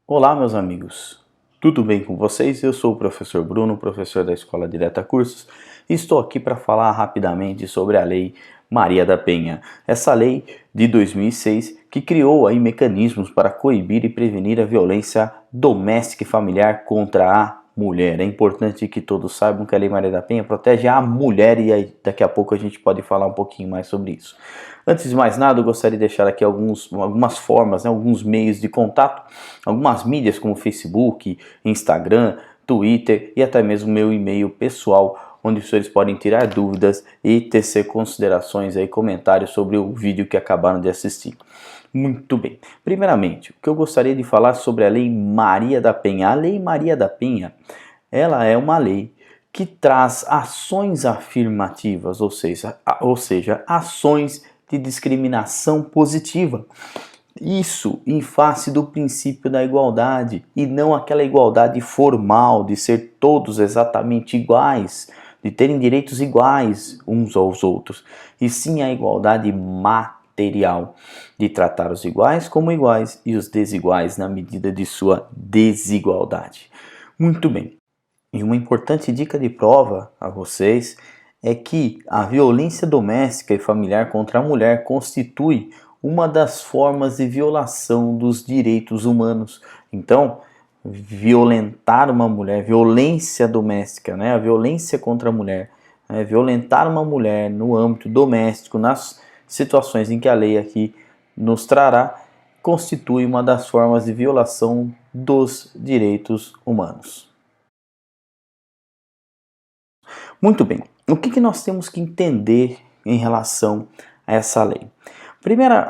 Olá, meus amigos. Tudo bem com vocês? Eu sou o professor Bruno, professor da Escola Direta Cursos, e estou aqui para falar rapidamente sobre a Lei Maria da Penha. Essa lei de 2006 que criou aí mecanismos para coibir e prevenir a violência doméstica e familiar contra a mulher. É importante que todos saibam que a Lei Maria da Penha protege a mulher e aí daqui a pouco a gente pode falar um pouquinho mais sobre isso. Antes de mais nada, eu gostaria de deixar aqui algumas formas, alguns meios de contato, algumas mídias como Facebook, Instagram, Twitter e até mesmo meu e-mail pessoal, onde os senhores podem tirar dúvidas e tecer considerações e comentários sobre o vídeo que acabaram de assistir. Muito bem. Primeiramente, o que eu gostaria de falar sobre a Lei Maria da Penha. A Lei Maria da Penha, ela é uma lei que traz ações afirmativas, ou seja, ações de discriminação positiva. Isso em face do princípio da igualdade e não aquela igualdade formal de ser todos exatamente iguais, de terem direitos iguais uns aos outros, e sim a igualdade material, de tratar os iguais como iguais e os desiguais na medida de sua desigualdade. Muito bem. E uma importante dica de prova a vocês é que a violência doméstica e familiar contra a mulher constitui uma das formas de violação dos direitos humanos. Então, violentar uma mulher, violência doméstica, a violência contra a mulher, violentar uma mulher no âmbito doméstico, nas situações em que a lei aqui nos trará, constitui uma das formas de violação dos direitos humanos. Muito bem, o que nós temos que entender em relação a essa lei? Primeiro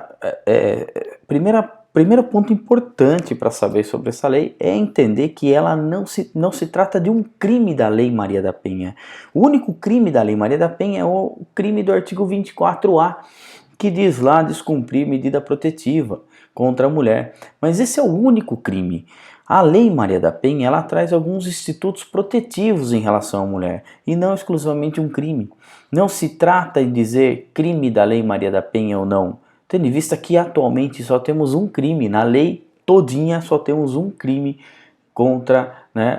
ponto importante para saber sobre essa lei é entender que ela não se trata de um crime da Lei Maria da Penha. O único crime da Lei Maria da Penha é o crime do artigo 24A, que diz lá descumprir medida protetiva contra a mulher. Mas esse é o único crime. A Lei Maria da Penha, ela traz alguns institutos protetivos em relação à mulher e não exclusivamente um crime. Não se trata de dizer crime da Lei Maria da Penha ou não, tendo em vista que atualmente só temos um crime, na lei todinha só temos um crime contra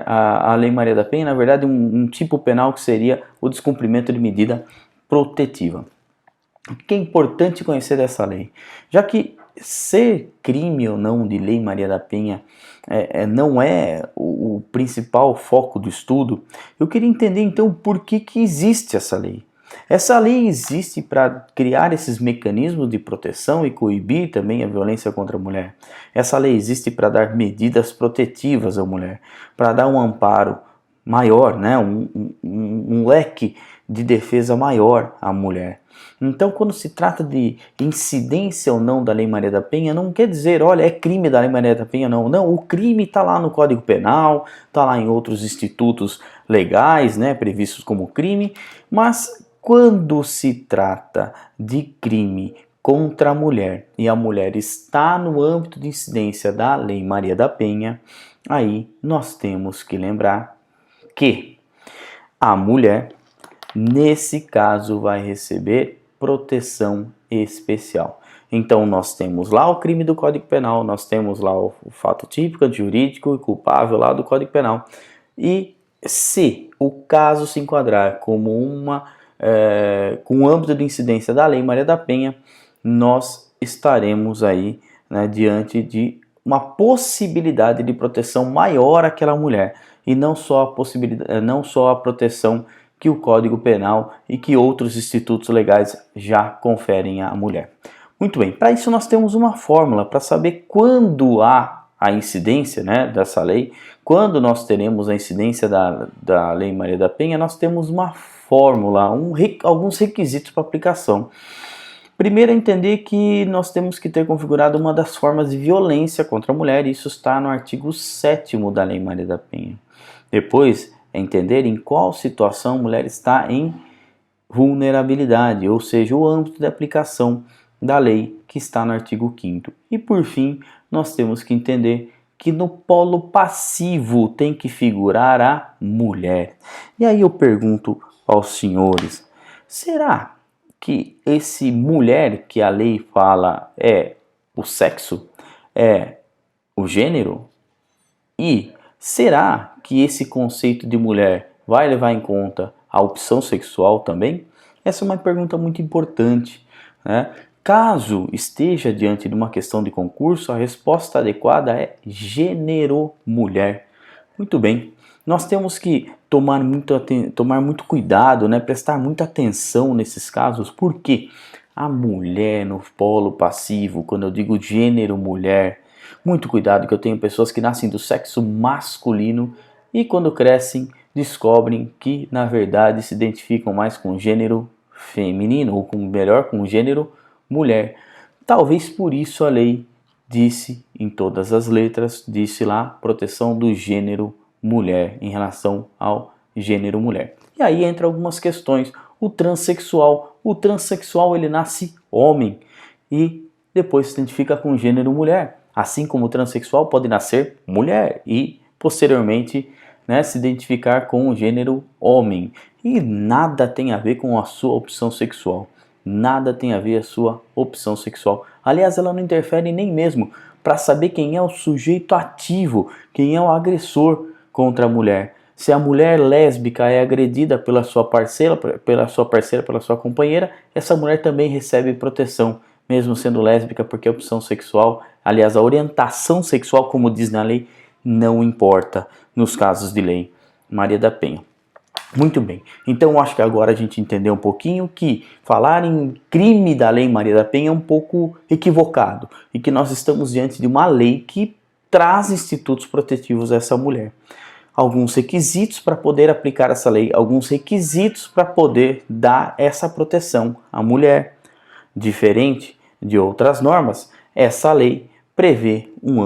a Lei Maria da Penha, na verdade um tipo penal que seria o descumprimento de medida protetiva. O que é importante conhecer dessa lei? Já que ser crime ou não de Lei Maria da Penha não é o principal foco do estudo, eu queria entender então por que existe essa lei. Essa lei existe para criar esses mecanismos de proteção e coibir também a violência contra a mulher. Essa lei existe para dar medidas protetivas à mulher, para dar um amparo maior, um leque de defesa maior à mulher. Então, quando se trata de incidência ou não da Lei Maria da Penha, não quer dizer, olha, é crime da Lei Maria da Penha, não. Não, o crime está lá no Código Penal, está lá em outros institutos legais, previstos como crime, mas quando se trata de crime contra a mulher e a mulher está no âmbito de incidência da Lei Maria da Penha, aí nós temos que lembrar que a mulher, nesse caso, vai receber proteção especial. Então nós temos lá o crime do Código Penal, nós temos lá o fato típico, antijurídico e culpável lá do Código Penal. E se o caso se enquadrar como com o âmbito de incidência da Lei Maria da Penha, nós estaremos aí diante de uma possibilidade de proteção maior àquela mulher e não só a proteção que o Código Penal e que outros institutos legais já conferem à mulher. Muito bem, para isso nós temos uma fórmula para saber quando há a incidência dessa lei, quando nós teremos a incidência da Lei Maria da Penha, nós temos uma fórmula, alguns requisitos para aplicação. Primeiro é entender que nós temos que ter configurado uma das formas de violência contra a mulher, e isso está no artigo 7º da Lei Maria da Penha. Depois é entender em qual situação a mulher está em vulnerabilidade, ou seja, o âmbito de aplicação da lei que está no artigo 5º. E por fim, nós temos que entender que no polo passivo tem que figurar a mulher. E aí eu pergunto aos senhores, será que esse mulher que a lei fala é o sexo? É o gênero? E será que esse conceito de mulher vai levar em conta a opção sexual também? Essa é uma pergunta muito importante, né? Caso esteja diante de uma questão de concurso, a resposta adequada é gênero mulher. Muito bem, nós temos que tomar muito cuidado, né? Prestar muita atenção nesses casos, porque a mulher no polo passivo, quando eu digo gênero mulher, muito cuidado que eu tenho pessoas que nascem do sexo masculino e quando crescem descobrem que na verdade se identificam mais com o gênero feminino ou com o gênero mulher. Talvez por isso a lei disse em todas as letras, disse lá, proteção do gênero mulher em relação ao gênero mulher. E aí entra algumas questões. O transexual ele nasce homem e depois se identifica com o gênero mulher. Assim como o transexual pode nascer mulher e posteriormente, né, se identificar com o gênero homem. E nada tem a ver com a sua opção sexual. Nada tem a ver a sua opção sexual. Aliás, ela não interfere nem mesmo para saber quem é o sujeito ativo, quem é o agressor contra a mulher. Se a mulher lésbica é agredida pela sua parceira, pela sua companheira, essa mulher também recebe proteção, mesmo sendo lésbica, porque a opção sexual, aliás, a orientação sexual, como diz na lei, não importa nos casos de lei Maria da Penha. Muito bem, então acho que agora a gente entendeu um pouquinho que falar em crime da lei Maria da Penha é um pouco equivocado e que nós estamos diante de uma lei que traz institutos protetivos a essa mulher. Alguns requisitos para poder aplicar essa lei, alguns requisitos para poder dar essa proteção à mulher. Diferente de outras normas, essa lei prevê um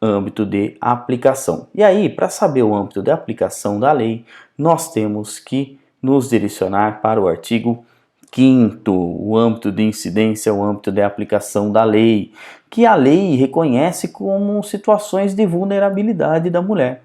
âmbito de aplicação. E aí, para saber o âmbito de aplicação da lei, nós temos que nos direcionar para o artigo 5º, o âmbito de incidência, o âmbito de aplicação da lei, que a lei reconhece como situações de vulnerabilidade da mulher.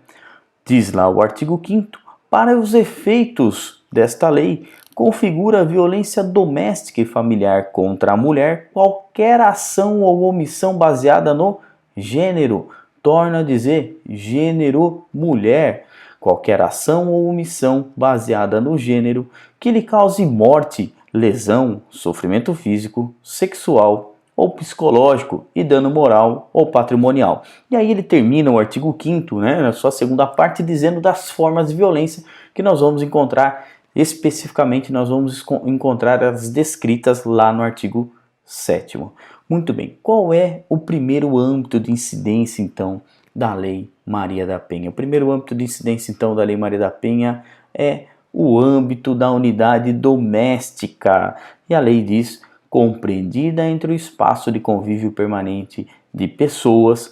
Diz lá o artigo 5º, para os efeitos desta lei, configura violência doméstica e familiar contra a mulher qualquer ação ou omissão baseada no gênero. Torna a dizer, gênero mulher. Qualquer ação ou omissão baseada no gênero que lhe cause morte, lesão, sofrimento físico, sexual ou psicológico e dano moral ou patrimonial. E aí ele termina o artigo 5º, né, na sua segunda parte, dizendo das formas de violência que nós vamos encontrar. Especificamente, nós vamos encontrar as descritas lá no artigo 7º. Muito bem, qual é o primeiro âmbito de incidência, então, da Lei Maria da Penha? O primeiro âmbito de incidência, então, da Lei Maria da Penha é o âmbito da unidade doméstica. E a lei diz, compreendida entre o espaço de convívio permanente de pessoas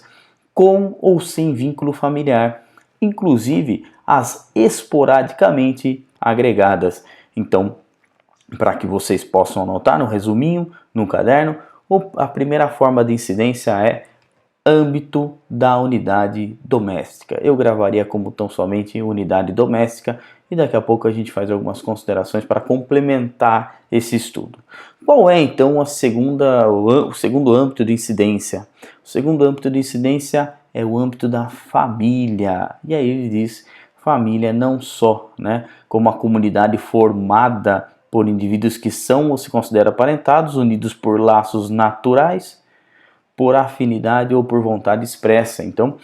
com ou sem vínculo familiar, inclusive as esporadicamente agregadas. Então, para que vocês possam anotar no resuminho, no caderno, a primeira forma de incidência é âmbito da unidade doméstica. Eu gravaria como tão somente unidade doméstica e daqui a pouco a gente faz algumas considerações para complementar esse estudo. Qual é então o segundo âmbito de incidência? O segundo âmbito de incidência é o âmbito da família. E aí ele diz família não só, né, como a comunidade formada por indivíduos que são ou se consideram aparentados, unidos por laços naturais, por afinidade ou por vontade expressa. Então,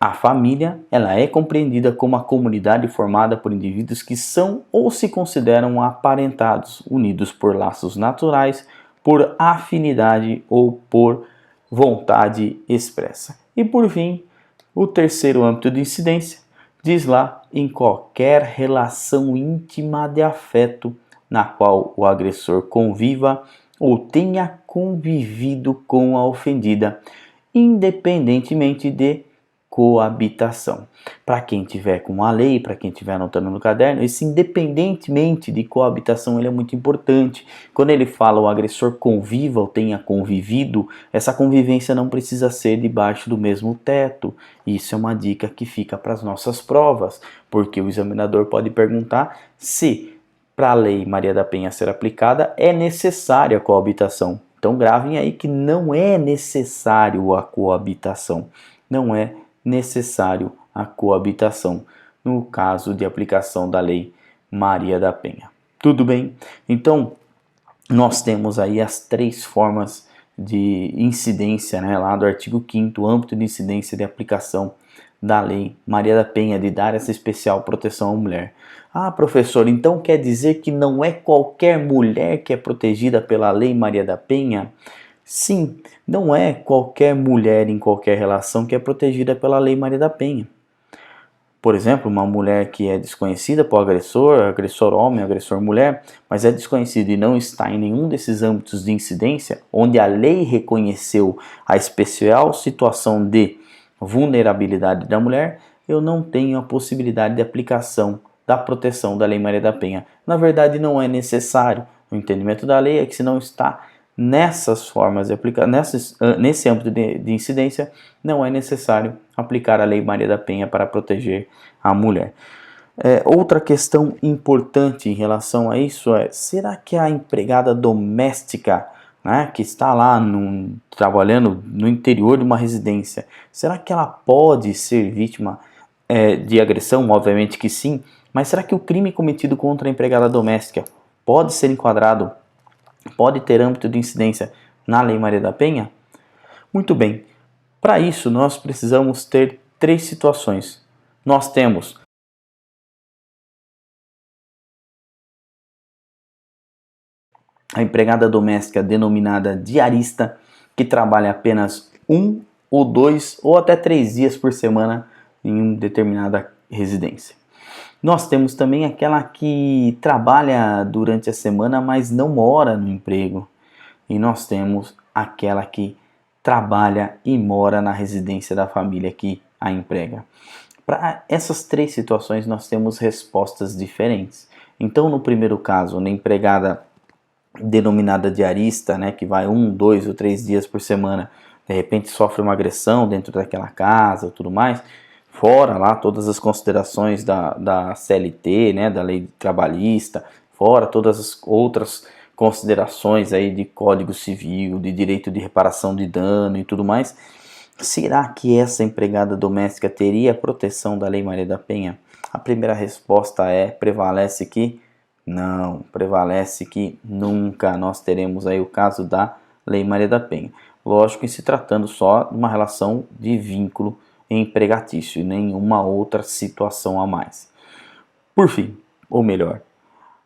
a família ela é compreendida como a comunidade formada por indivíduos que são ou se consideram aparentados, unidos por laços naturais, por afinidade ou por vontade expressa. E por fim, o terceiro âmbito de incidência diz lá em qualquer relação íntima de afeto na qual o agressor conviva ou tenha convivido com a ofendida, independentemente de coabitação. Para quem tiver com a lei, para quem estiver anotando no caderno, esse independentemente de coabitação ele é muito importante. Quando ele fala o agressor conviva ou tenha convivido, essa convivência não precisa ser debaixo do mesmo teto. Isso é uma dica que fica para as nossas provas, porque o examinador pode perguntar se para a lei Maria da Penha ser aplicada é necessária a coabitação. Então gravem aí que não é necessário a coabitação. Não é necessário a coabitação, no caso de aplicação da Lei Maria da Penha. Tudo bem? Então, nós temos aí as 3 formas de incidência, né, lá do artigo 5º, âmbito de incidência de aplicação da Lei Maria da Penha, de dar essa especial proteção à mulher. Ah, professor, então quer dizer que não é qualquer mulher que é protegida pela Lei Maria da Penha? Sim, não é qualquer mulher em qualquer relação que é protegida pela Lei Maria da Penha. Por exemplo, uma mulher que é desconhecida por agressor homem, agressor mulher, mas é desconhecida e não está em nenhum desses âmbitos de incidência, onde a lei reconheceu a especial situação de vulnerabilidade da mulher, eu não tenho a possibilidade de aplicação da proteção da Lei Maria da Penha. Na verdade, não é necessário. O entendimento da lei é que se não está nessas formas de aplicar, nesse âmbito de incidência, não é necessário aplicar a Lei Maria da Penha para proteger a mulher. Outra questão importante em relação a isso é: será que a empregada doméstica, né, que está lá trabalhando no interior de uma residência, será que ela pode ser vítima de agressão? Obviamente que sim, mas será que o crime cometido contra a empregada doméstica pode ser enquadrado, pode ter âmbito de incidência na Lei Maria da Penha? Muito bem, para isso nós precisamos ter 3 situações. Nós temos a empregada doméstica denominada diarista, que trabalha apenas 1 ou 2 ou até 3 dias por semana em uma determinada residência. Nós temos também aquela que trabalha durante a semana, mas não mora no emprego. E nós temos aquela que trabalha e mora na residência da família que a emprega. Para essas 3 situações nós temos respostas diferentes. Então, no primeiro caso, na empregada denominada diarista, né, que vai 1, 2 ou 3 dias por semana, de repente sofre uma agressão dentro daquela casa ou tudo mais, fora lá todas as considerações da CLT, né, da lei trabalhista, fora todas as outras considerações aí de Código Civil, de direito de reparação de dano e tudo mais, será que essa empregada doméstica teria a proteção da Lei Maria da Penha? A primeira resposta prevalece que não, prevalece que nunca nós teremos aí o caso da Lei Maria da Penha. Lógico que se tratando só de uma relação de vínculo empregatício e nenhuma outra situação a mais. Por fim, ou melhor,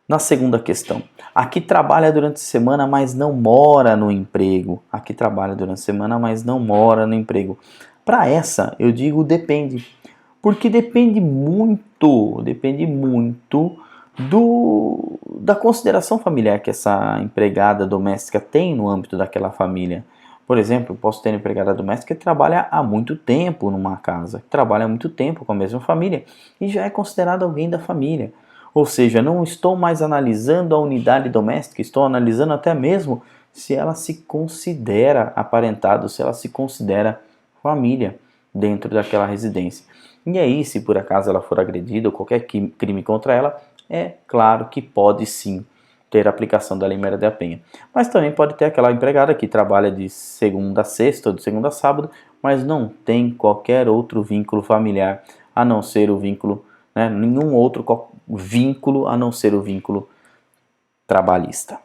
na segunda questão, a que trabalha durante a semana, mas não mora no emprego. A que trabalha durante a semana, mas não mora no emprego. Para essa, eu digo depende. Porque depende muito da consideração familiar que essa empregada doméstica tem no âmbito daquela família. Por exemplo, posso ter uma empregada doméstica que trabalha há muito tempo numa casa, que trabalha há muito tempo com a mesma família e já é considerada alguém da família. Ou seja, não estou mais analisando a unidade doméstica, estou analisando até mesmo se ela se considera aparentado, se ela se considera família dentro daquela residência. E aí, se por acaso ela for agredida ou qualquer crime contra ela, é claro que pode sim ter aplicação da Lei Maria da Penha. Mas também pode ter aquela empregada que trabalha de segunda a sexta ou de segunda a sábado, mas não tem qualquer outro vínculo familiar, a não ser o vínculo, né, nenhum outro vínculo a não ser o vínculo trabalhista.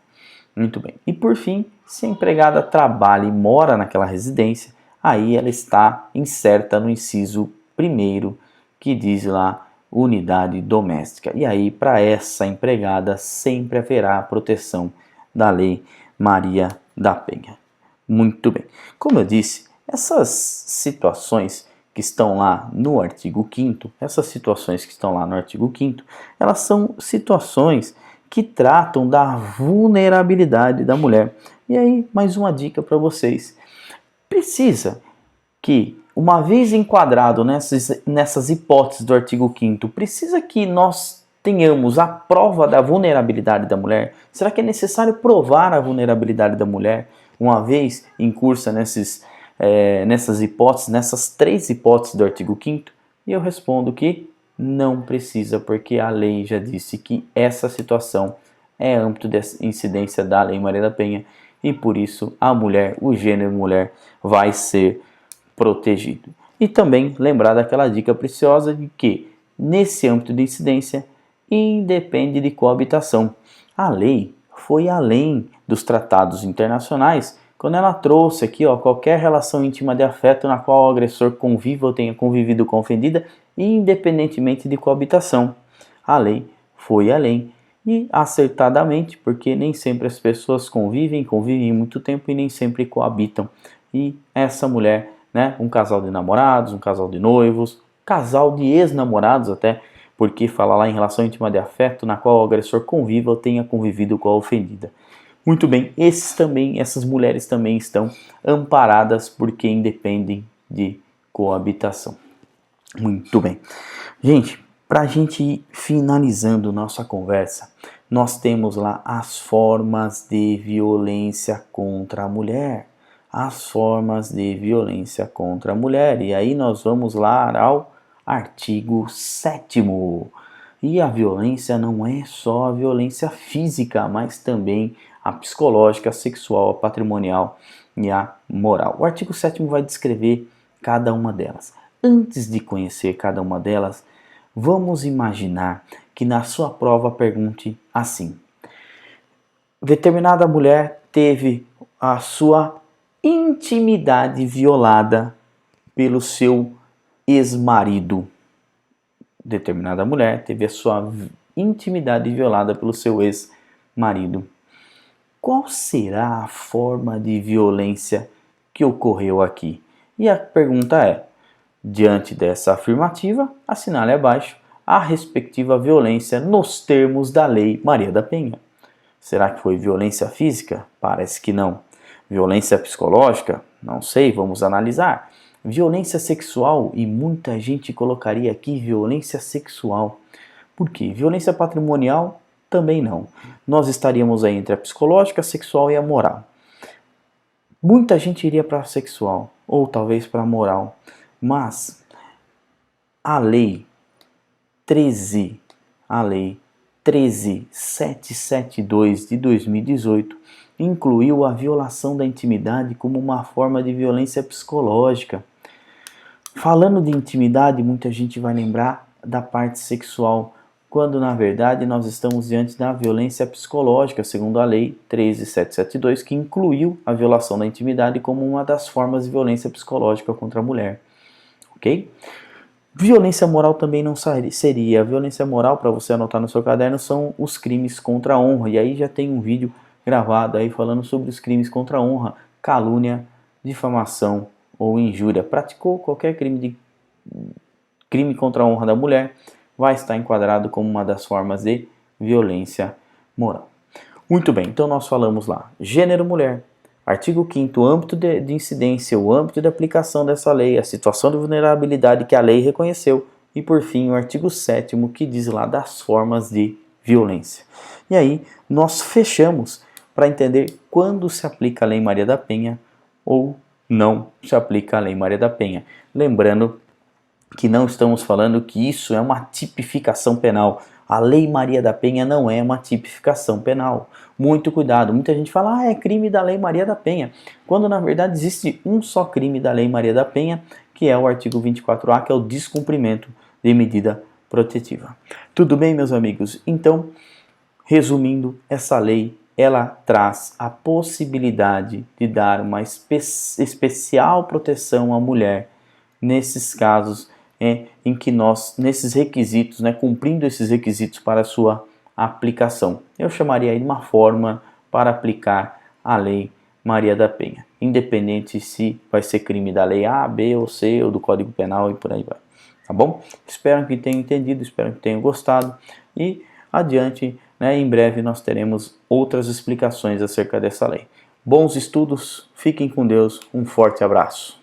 Muito bem. E por fim, se a empregada trabalha e mora naquela residência, aí ela está inserta no inciso 1º, que diz lá unidade doméstica. E aí, para essa empregada, sempre haverá a proteção da Lei Maria da Penha. Muito bem. Como eu disse, essas situações que estão lá no artigo 5º, elas são situações que tratam da vulnerabilidade da mulher. E aí, mais uma dica para vocês. Precisa que, uma vez enquadrado nessas hipóteses do artigo 5º, precisa que nós tenhamos a prova da vulnerabilidade da mulher? Será que é necessário provar a vulnerabilidade da mulher, uma vez incursa nessas hipóteses, nessas 3 hipóteses do artigo 5º? E eu respondo que não precisa, porque a lei já disse que essa situação é âmbito de incidência da Lei Maria da Penha e por isso a mulher, o gênero mulher, vai ser protegido. E também lembrar daquela dica preciosa de que, nesse âmbito de incidência, independe de coabitação. A lei foi além dos tratados internacionais quando ela trouxe aqui qualquer relação íntima de afeto na qual o agressor conviva ou tenha convivido com a ofendida, independentemente de coabitação. A lei foi além e acertadamente, porque nem sempre as pessoas convivem muito tempo e nem sempre coabitam. E essa mulher, um casal de namorados, um casal de noivos, casal de ex-namorados até, porque fala lá em relação íntima de afeto na qual o agressor conviva ou tenha convivido com a ofendida. Muito bem, essas mulheres também estão amparadas porque independem de coabitação. Muito bem. Gente, para a gente ir finalizando nossa conversa, nós temos lá as formas de violência contra a mulher. As formas de violência contra a mulher. E aí nós vamos lá ao artigo 7º. E a violência não é só a violência física, mas também a psicológica, a sexual, a patrimonial e a moral. O artigo 7º vai descrever cada uma delas. Antes de conhecer cada uma delas, vamos imaginar que na sua prova pergunte assim: determinada mulher teve a sua intimidade violada pelo seu ex-marido. Determinada mulher teve a sua intimidade violada pelo seu ex-marido. Qual será a forma de violência que ocorreu aqui? E a pergunta é: diante dessa afirmativa, assinale abaixo a respectiva violência nos termos da Lei Maria da Penha. Será que foi violência física? Parece que não. Violência psicológica? Não sei, vamos analisar. Violência sexual, e muita gente colocaria aqui violência sexual. Por quê? Violência patrimonial? Também não. Nós estaríamos aí entre a psicológica, a sexual e a moral. Muita gente iria para a sexual, ou talvez para a moral. Mas a lei 13772 de 2018 incluiu a violação da intimidade como uma forma de violência psicológica. Falando de intimidade, muita gente vai lembrar da parte sexual, quando na verdade nós estamos diante da violência psicológica, segundo a lei 13772, que incluiu a violação da intimidade como uma das formas de violência psicológica contra a mulher. Ok? Violência moral também não seria. A violência moral, para você anotar no seu caderno, são os crimes contra a honra. E aí já tem um vídeo gravado aí falando sobre os crimes contra a honra: calúnia, difamação ou injúria. Praticou qualquer crime contra a honra da mulher, vai estar enquadrado como uma das formas de violência moral. Muito bem, então nós falamos lá: gênero mulher. Artigo 5º, âmbito de incidência, o âmbito de aplicação dessa lei, a situação de vulnerabilidade que a lei reconheceu e, por fim, o artigo 7º, que diz lá das formas de violência. E aí, nós fechamos para entender quando se aplica a Lei Maria da Penha ou não se aplica a Lei Maria da Penha. Lembrando que não estamos falando que isso é uma tipificação penal. A Lei Maria da Penha não é uma tipificação penal. Muito cuidado. Muita gente fala, é crime da Lei Maria da Penha, quando na verdade existe um só crime da Lei Maria da Penha, que é o artigo 24A, que é o descumprimento de medida protetiva. Tudo bem, meus amigos? Então, resumindo, essa lei, ela traz a possibilidade de dar uma especial proteção à mulher nesses casos em que nós, nesses requisitos, cumprindo esses requisitos para a sua aplicação. Eu chamaria aí de uma forma para aplicar a Lei Maria da Penha, independente se vai ser crime da Lei A, B ou C, ou do Código Penal e por aí vai. Tá bom? Espero que tenham entendido, espero que tenham gostado e adiante, em breve nós teremos outras explicações acerca dessa lei. Bons estudos, fiquem com Deus, um forte abraço.